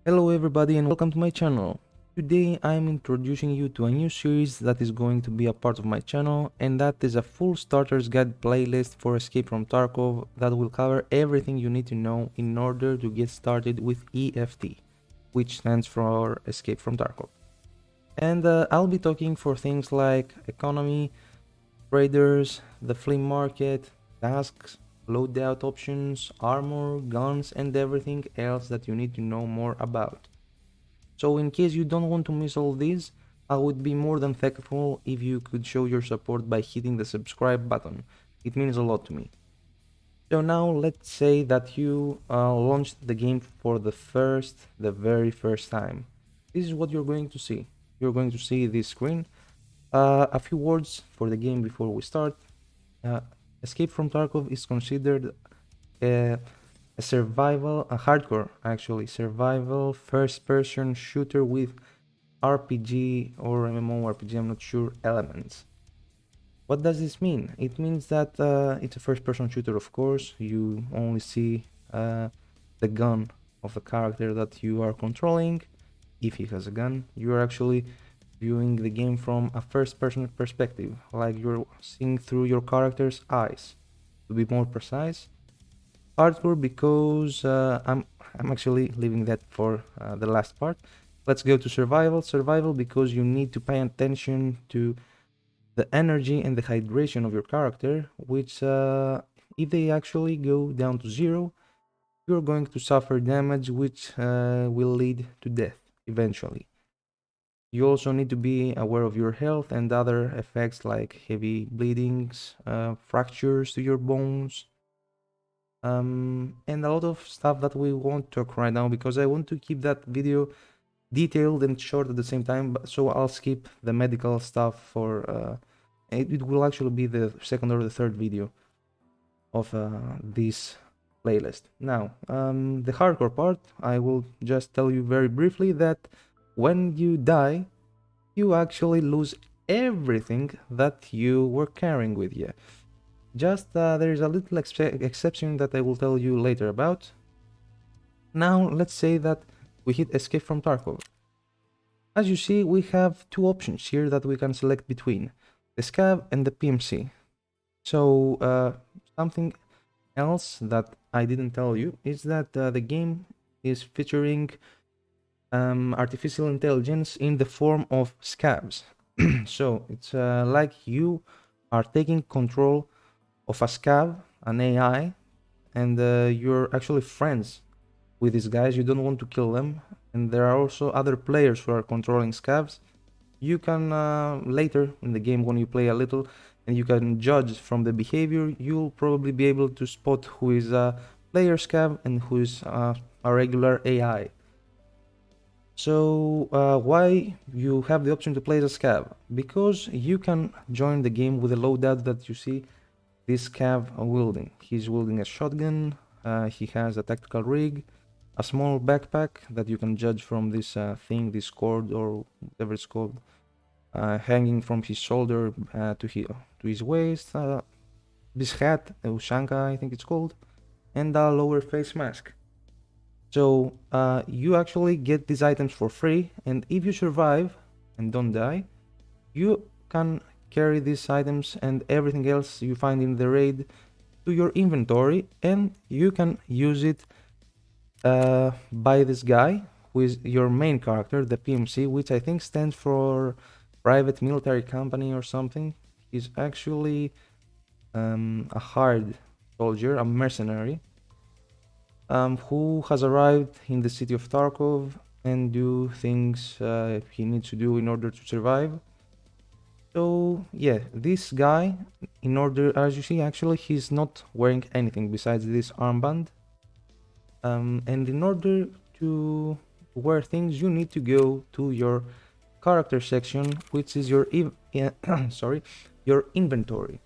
Hello everybody and welcome to my channel. Today I'm introducing you to a new series that is going to be a part of my channel, and that is a full starters guide playlist for Escape from Tarkov that will cover everything you need to know in order to get started with EFT, which stands for Escape from Tarkov. And I'll be talking for things like economy, traders, the flea market, tasks, loadout options, armor, guns, and everything else that you need to know more about. So in case you don't want to miss all these, I would be more than thankful if you could show your support by hitting the subscribe button. It means a lot to me. So now let's say that you launched the game for the very first time. This is what you're going to see. You're going to see this screen. A few words for the game before we start. Uh, Escape from Tarkov is considered a, a hardcore actually, survival first-person shooter with RPG or MMORPG, I'm not sure, elements. What does this mean? It means that it's a first-person shooter, of course. You only see the gun of the character that you are controlling. If he has a gun, you are actually viewing the game from a first-person perspective, like you're seeing through your character's eyes. To be more precise, hardcore because I'm actually leaving that for the last part. Let's go to survival. Survival because you need to pay attention to the energy and the hydration of your character, which if they actually go down to zero, you're going to suffer damage, which will lead to death eventually. You also need to be aware of your health and other effects like heavy bleedings, fractures to your bones, and a lot of stuff that we won't talk right now because I want to keep that video detailed and short at the same time. So I'll skip the medical stuff for it will actually be the second or the third video of this playlist. Now, the hardcore part, I will just tell you very briefly that when you die, you actually lose everything that you were carrying with you. Just there is a little exception that I will tell you later about. Now, let's say that we hit Escape from Tarkov. As you see, we have two options here that we can select between, the Scav and the PMC. So, something else that I didn't tell you is that the game is featuring artificial intelligence in the form of Scavs. So, it's like you are taking control of a Scav, an AI, and you're actually friends with these guys. You don't want to kill them, and there are also other players who are controlling Scavs. You can later in the game, when you play a little and you can judge from the behavior, you'll probably be able to spot who is a player Scav and who is a regular AI. So why you have the option to play as a Scav? Because you can join the game with a loadout that you see this Scav wielding. He's wielding a shotgun, he has a tactical rig, a small backpack that you can judge from this thing, this cord or whatever it's called, hanging from his shoulder to his waist, this hat, Ushanka I think it's called, and a lower face mask. So you actually get these items for free, and if you survive and don't die, you can carry these items and everything else you find in the raid to your inventory, and you can use it by this guy who is your main character, the PMC, which I think stands for Private Military Company or something. He's actually a hard soldier, a mercenary, who has arrived in the city of Tarkov and do things he needs to do in order to survive. So yeah, this guy, in order, as you see, actually he's not wearing anything besides this armband. And in order to wear things, you need to go to your character section, which is your sorry, your inventory.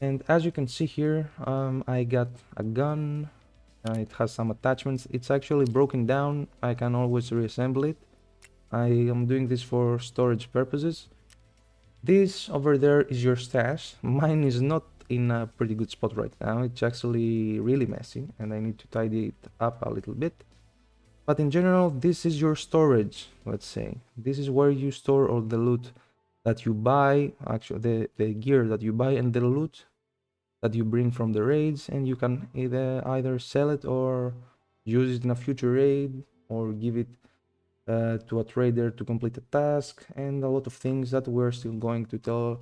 And as you can see here, I got a gun. It has some attachments. It's actually broken down. I can always reassemble it. I am doing this for storage purposes. This over there is your stash. Mine is not in a pretty good spot right now. It's actually really messy and I need to tidy it up a little bit. But in general, this is your storage, let's say. This is where you store all the loot that you buy, actually the gear that you buy and the loot that you bring from the raids, and you can either sell it or use it in a future raid or give it to a trader to complete a task, and a lot of things that we're still going to tell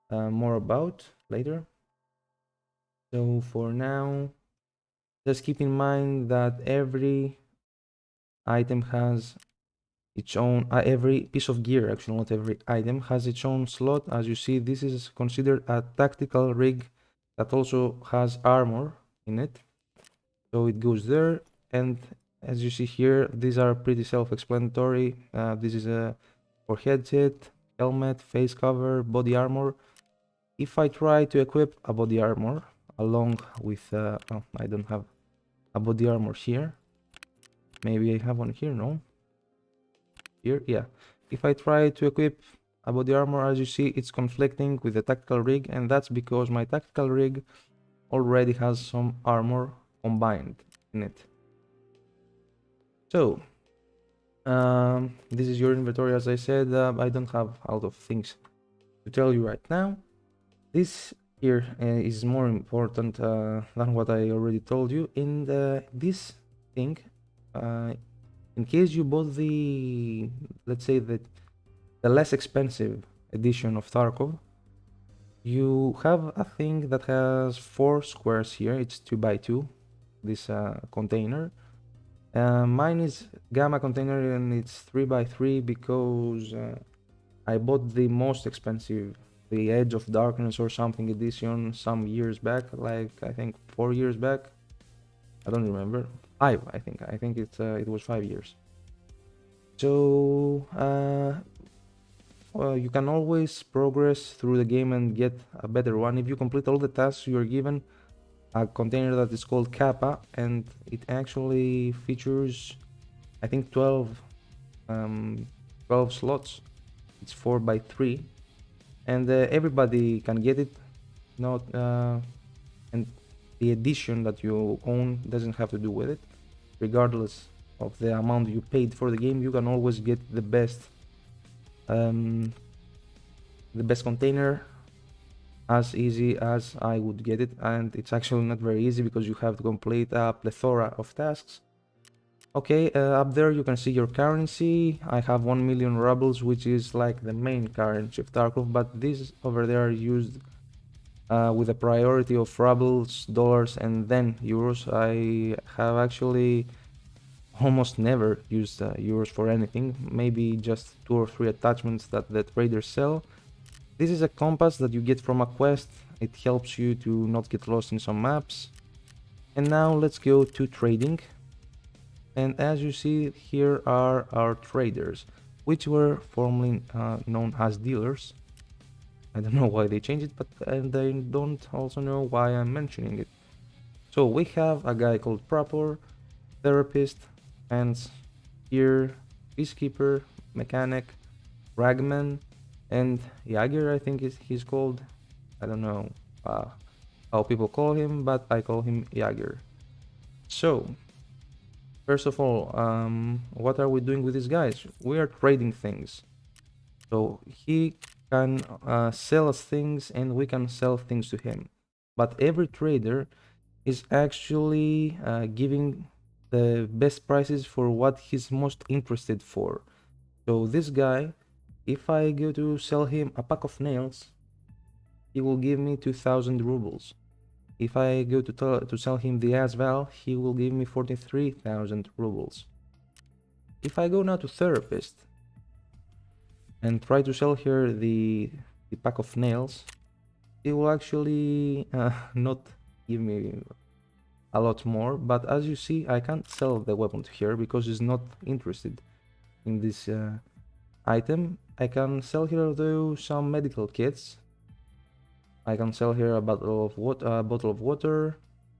more about later. So for now, just keep in mind that every item has its own, every piece of gear, actually not every item, has its own slot. As you see, this is considered a tactical rig that also has armor in it. So it goes there, and as you see here, these are pretty self-explanatory. This is for headset, helmet, face cover, body armor. If I try to equip a body armor along with, oh, I don't have a body armor here. Maybe I have one here, no? Here, yeah. If I try to equip a body armor, as you see, it's conflicting with the tactical rig, and that's because my tactical rig already has some armor combined in it. So, this is your inventory. As I said, I don't have a lot of things to tell you right now. This here is more important than what I already told you. In this thing, in case you bought the, let's say, the less expensive edition of Tarkov, you have a thing that has 4 squares here. It's 2x2, this container. Mine is gamma container and it's 3x3 because I bought the most expensive, the Edge of Darkness or something edition some years back, like I think 4 years back. I don't remember. 5, I think. I think it was 5 years. So well, you can always progress through the game and get a better one if you complete all the tasks you're given. A container that is called Kappa, and it actually features, I think, 12 slots. It's 4x3, and everybody can get it. Not and the edition that you own doesn't have to do with it. Regardless of the amount you paid for the game, you can always get the best container as easy as I would get it, and it's actually not very easy because you have to complete a plethora of tasks. Okay, up there you can see your currency. I have 1 million rubles, which is like the main currency of Tarkov, but these over there are used with a priority of rubles, dollars, and then euros. I have actually almost never used euros for anything, maybe just 2 or 3 attachments that the traders sell. This is a compass that you get from a quest. It helps you to not get lost in some maps. And now let's go to trading. And as you see, here are our traders, which were formerly known as dealers. I don't know why they changed it, but and I don't also know why I'm mentioning it. So we have a guy called Prapor, therapist, and here peacekeeper, mechanic, ragman, and Jaeger, I think he's called. I don't know how people call him, but I call him Jaeger. So, first of all, what are we doing with these guys? We are trading things. So he can sell us things and we can sell things to him. But every trader is actually giving the best prices for what he's most interested for. So this guy, if I go to sell him a pack of nails, he will give me 2000 rubles. If I go to sell him the Asval, he will give me 43,000 rubles. If I go now to therapist and try to sell her the pack of nails, he will actually not give me a lot more, but as you see, I can't sell the weapon to her because she's not interested in this item. I can sell her though some medical kits. I can sell her a bottle of water,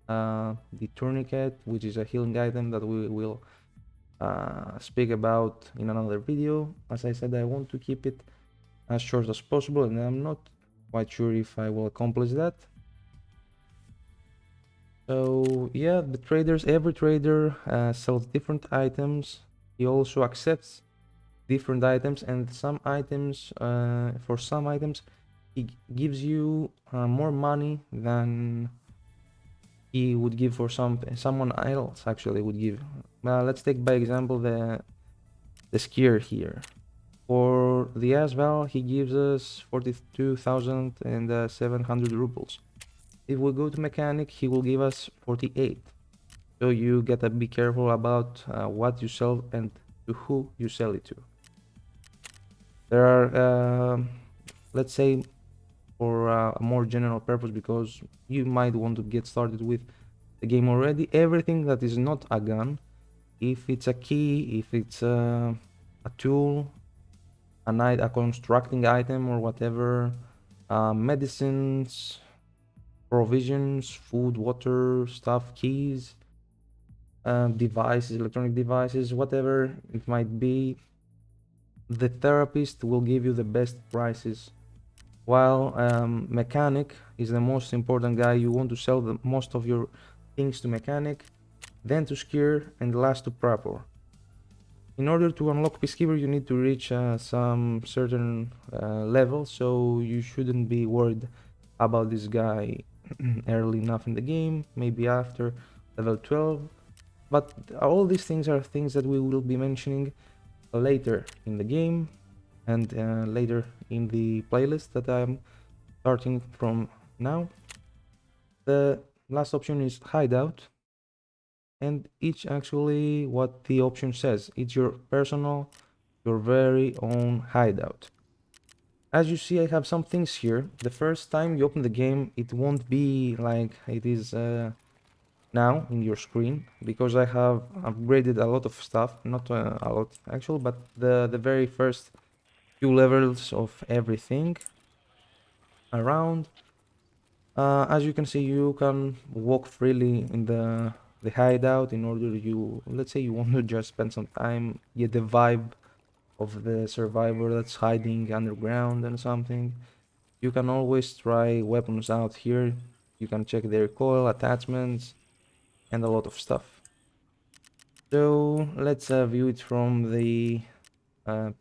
the tourniquet, which is a healing item that we will speak about in another video. As I said, I want to keep it as short as possible, and I'm not quite sure if I will accomplish that. So yeah, the traders, every trader sells different items. He also accepts different items, and some items, for some items, he gives you more money than he would give for someone else actually would give. Let's take by example the skier here. For the Asval, he gives us 42,700 rubles. If we go to mechanic, he will give us 48. So you gotta be careful about what you sell and to who you sell it to. There are, let's say, for a more general purpose, because you might want to get started with the game already, everything that is not a gun, if it's a key, if it's a tool, a constructing item or whatever, medicines, provisions, food, water, stuff, keys, devices, electronic devices, whatever it might be, the therapist will give you the best prices. While mechanic is the most important guy. You want to sell the most of your things to mechanic, then to skier, and last to prepper. In order to unlock peacekeeper, you need to reach some certain level, so you shouldn't be worried about this guy early enough in the game, maybe after level 12. But all these things are things that we will be mentioning later in the game and later in the playlist that I'm starting from now. The last option is Hideout, and it's actually what the option says. It's your personal, your very own hideout. As you see, I have some things here. The first time you open the game, it won't be like it is now in your screen, because I have upgraded a lot of stuff. Not a lot actually, but the very first few levels of everything around. As you can see, you can walk freely in the hideout. In order, you, let's say you want to just spend some time, get the vibe of the survivor that's hiding underground and something. You can always try weapons out here. You can check the recoil, attachments, and a lot of stuff. So let's view it from the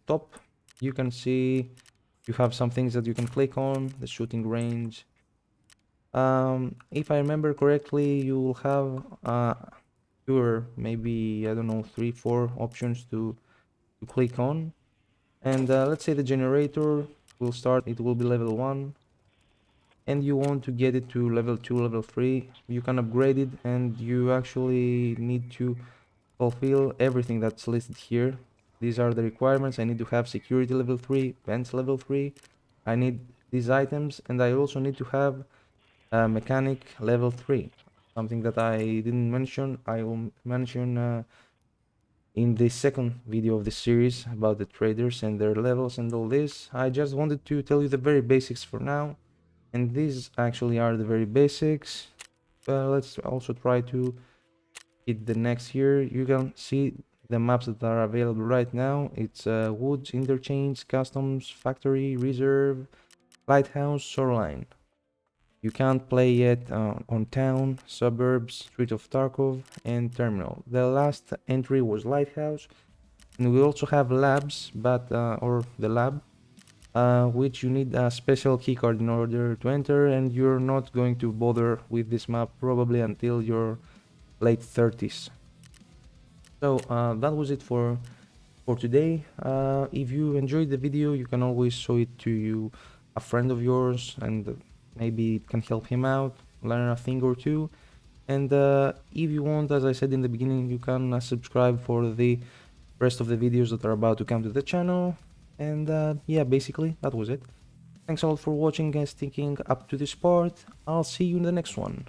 top. You can see you have some things that you can click on, the shooting range. If I remember correctly, you will have fewer, maybe, I don't know, 3, 4 options to click on. And let's say the generator will start, it will be level 1, and you want to get it to level 2, level 3. You can upgrade it, and you actually need to fulfill everything that's listed here. These are the requirements. I need to have security level 3, vents level 3. I need these items, and I also need to have mechanic level 3. Something that I didn't mention, I will mention in the second video of the series about the traders and their levels and all this. I just wanted to tell you the very basics for now, and these actually are the very basics. Let's also try to hit the next here. You can see the maps that are available right now. It's woods, interchange, customs, factory, reserve, lighthouse, shoreline. You can't play yet on town, suburbs, street of Tarkov, and terminal. The last entry was lighthouse, and we also have labs, but or the lab, which you need a special keycard in order to enter, and you're not going to bother with this map probably until your late 30s. So that was it for today. If you enjoyed the video, you can always show it to a friend of yours, and maybe it can help him out, learn a thing or two. And if you want, as I said in the beginning, you can subscribe for the rest of the videos that are about to come to the channel. And yeah, basically that was it. Thanks a lot for watching and sticking up to this part. I'll see you in the next one.